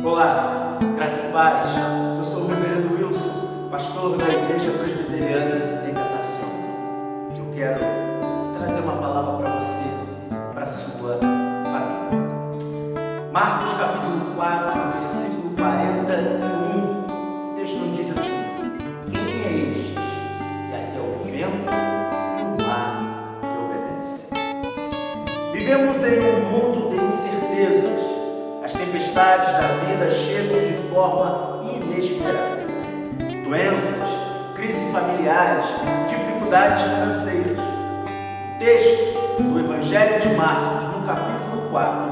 Olá, graça e paz. Eu sou o reverendo Wilson, pastor da Igreja Presbiteriana em Catação. Eu quero trazer uma palavra para você, para a sua família. Marcos capítulo 4, versículo 41. O texto nos diz assim: quem é este que até o vento e o mar lhe obedecem? Vivemos em um mundo de incertezas. As tempestades da vida chegam de forma inesperada. Doenças, crises familiares, dificuldades financeiras. O texto do Evangelho de Marcos, no capítulo 4,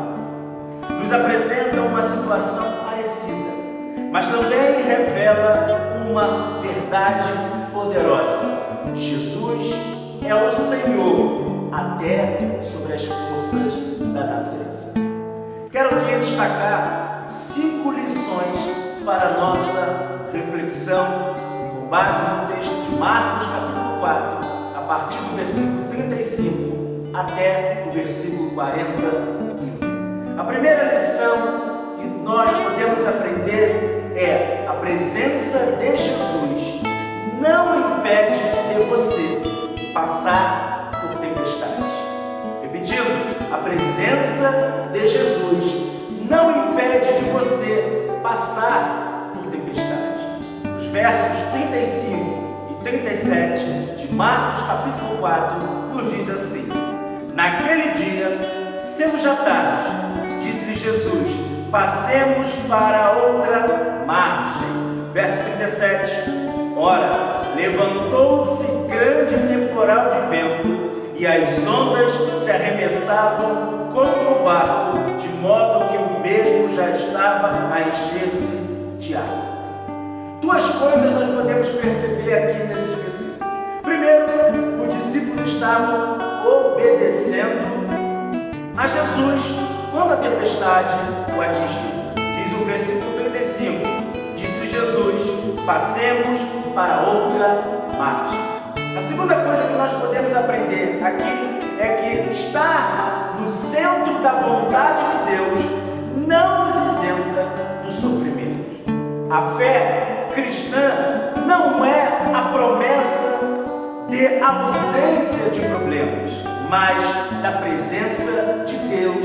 nos apresenta uma situação parecida, mas também revela uma verdade poderosa. Jesus é o Senhor até sobre as forças da natureza. Quero aqui destacar 5 lições para a nossa reflexão, com base no texto de Marcos capítulo 4, a partir do versículo 35 até o versículo 41. A primeira lição que nós podemos aprender é: a presença de Jesus não impede de você passar por tempestades. Repetindo, a presença de Jesus não impede de você passar por tempestade. Os versos 35 e 37 de Marcos capítulo 4 nos diz assim: naquele dia, sendo já tarde, disse-lhe Jesus: passemos para outra margem. Verso 37: ora, levantou-se grande temporal de vento, e as ondas se arremessavam contra o barco, de modo que o mesmo já estava a encher-se de água. 2 coisas nós podemos perceber aqui nesses versículos. Primeiro, os discípulos estavam obedecendo a Jesus quando a tempestade o atingiu. Diz o versículo 35: disse Jesus: passemos para outra margem. A segunda coisa que nós podemos aprender aqui é que estar no centro da vontade de Deus não nos isenta do sofrimento. A fé cristã não é a promessa de ausência de problemas, mas da presença de Deus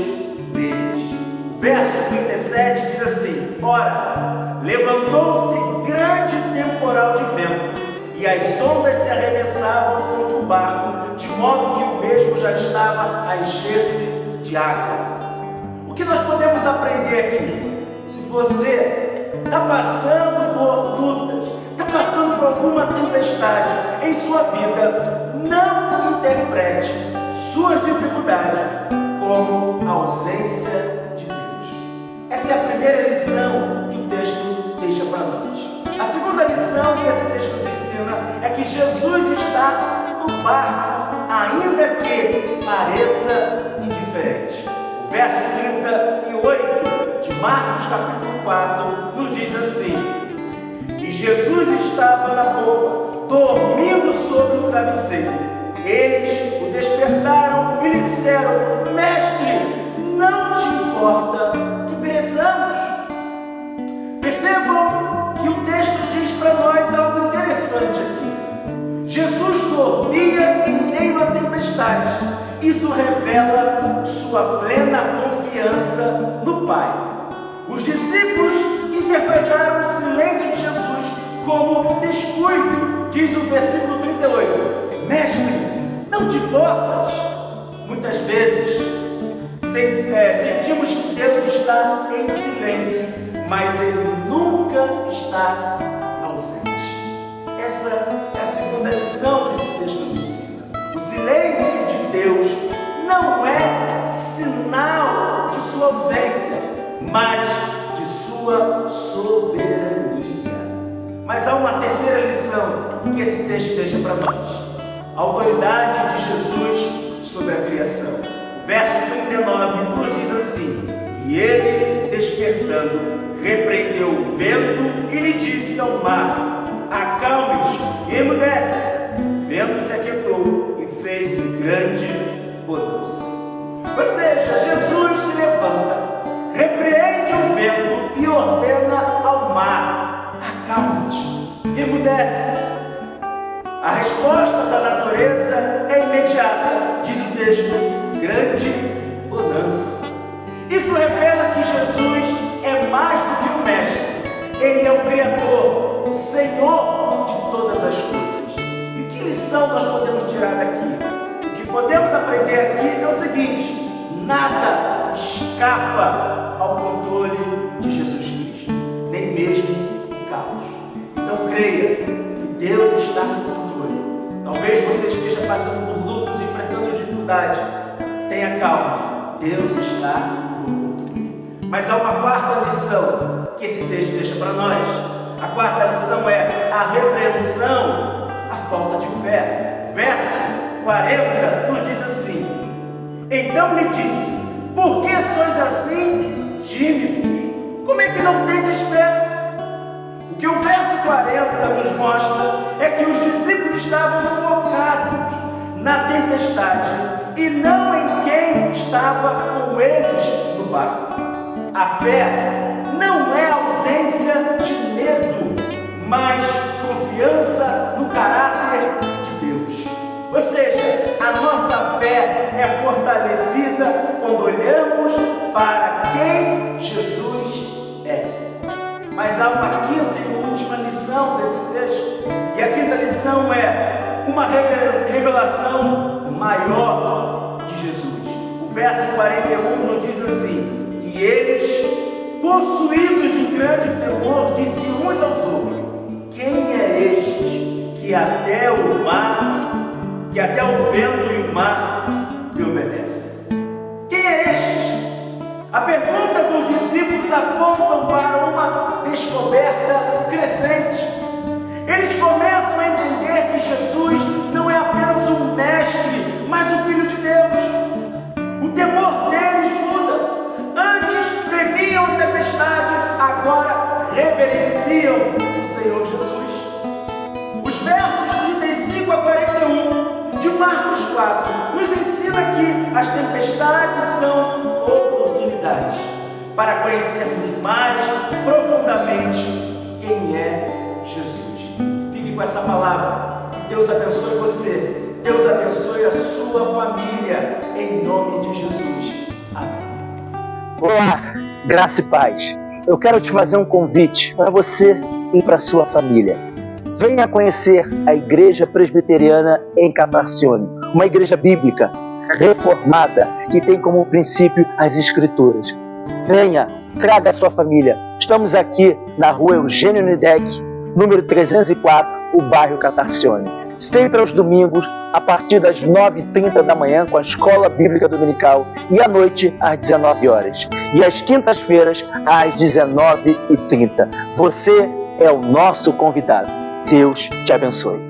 neles. O verso 37 diz assim: ora, levantou-se grande temporal de vento, e as ondas se arremessavam contra o barco, de modo que o mesmo já estava a encher-se de água. O que nós podemos aprender aqui? Se você está passando por lutas, está passando por alguma tempestade em sua vida, não interprete suas dificuldades como ausência de Deus. Essa é a primeira lição que o texto deixa para nós. A segunda lição que esse texto nos ensina é que Jesus está no barco, ainda que pareça indiferente. O verso 38 de Marcos capítulo 4 nos diz assim: e Jesus estava na popa, dormindo sobre o travesseiro. Eles o despertaram e lhe disseram: mestre, não te importa que pereçamos? Percebam que o texto diz para nós algo interessante aqui. Jesus dormia em meio à tempestade. Isso revela sua plena confiança no Pai. Os discípulos interpretaram o silêncio de Jesus como descuido. Diz o versículo 38: mestre, não te importas? Muitas vezes sentimos que Deus está em silêncio, mas Ele nunca está ausente. Essa é a segunda lição que esse texto nos ensina. O silêncio de Deus não é sinal de sua ausência, mas de sua soberania. Mas há uma terceira lição que esse texto deixa para nós: a autoridade de Jesus sobre a criação. O verso 39 nos diz assim: e ele, despertando, repreendeu o vento e lhe disse ao mar: acalme-te e emudece. O vento se aquietou e fez grande bonança. Ou seja, Jesus se levanta, repreende o vento e ordena obedece. A resposta da natureza é imediata, diz o texto, grande bonança. Isso revela que Jesus é mais do que o Mestre. Ele é o Criador, o Senhor de todas as coisas. E que lição nós podemos tirar daqui? O que podemos aprender aqui é o seguinte: nada escapa ao controle de Jesus Cristo, nem mesmo o caos. Então creia que Deus está no controle. Talvez você esteja passando por lutas, enfrentando dificuldade. Tenha calma, Deus está no controle. Mas há uma quarta lição que esse texto deixa para nós. A quarta lição é a repreensão à falta de fé. Verso 40 nos diz assim: então lhe disse, por que sois assim tímidos? Como é que não tendes fé? O que o verso 40 nos mostra é que os discípulos estavam focados na tempestade e não em quem estava com eles no barco. A fé não é ausência de medo, mas confiança no caráter de Deus. Ou seja, a nossa fé é fortalecida quando olhamos para quem Jesus é. Mas há uma quinta e última lição desse texto. E a quinta lição é uma revelação maior de Jesus. O verso 41 nos diz assim: e eles, possuídos de grande temor, diziam uns aos outros: quem é este que até o vento e o mar lhe obedecem? Quem é este? A pergunta dos discípulos apontam para uma descoberta crescente. Eles começam a entender que Jesus não é apenas um mestre, mas o Filho de Deus. O temor deles muda. Antes temiam a tempestade, agora reverenciam o Senhor Jesus. Os versos 35 a 41 de Marcos 4 nos ensina que as tempestades são oportunidades para conhecermos mais profundamente quem é Jesus. Fique com essa palavra. Que Deus abençoe você. Deus abençoe a sua família. Em nome de Jesus. Amém. Olá, graça e paz. Eu quero te fazer um convite para você e para a sua família. Venha conhecer a Igreja Presbiteriana em Catarcione, uma igreja bíblica, reformada, que tem como princípio as Escrituras. Venha, traga a sua família. Estamos aqui na rua Eugênio Nidec, número 304, o bairro Catarcione. Sempre aos domingos, a partir das 9h30 da manhã, com a Escola Bíblica Dominical, e à noite, às 19 horas. E às quintas-feiras, às 19h30. Você é o nosso convidado. Deus te abençoe.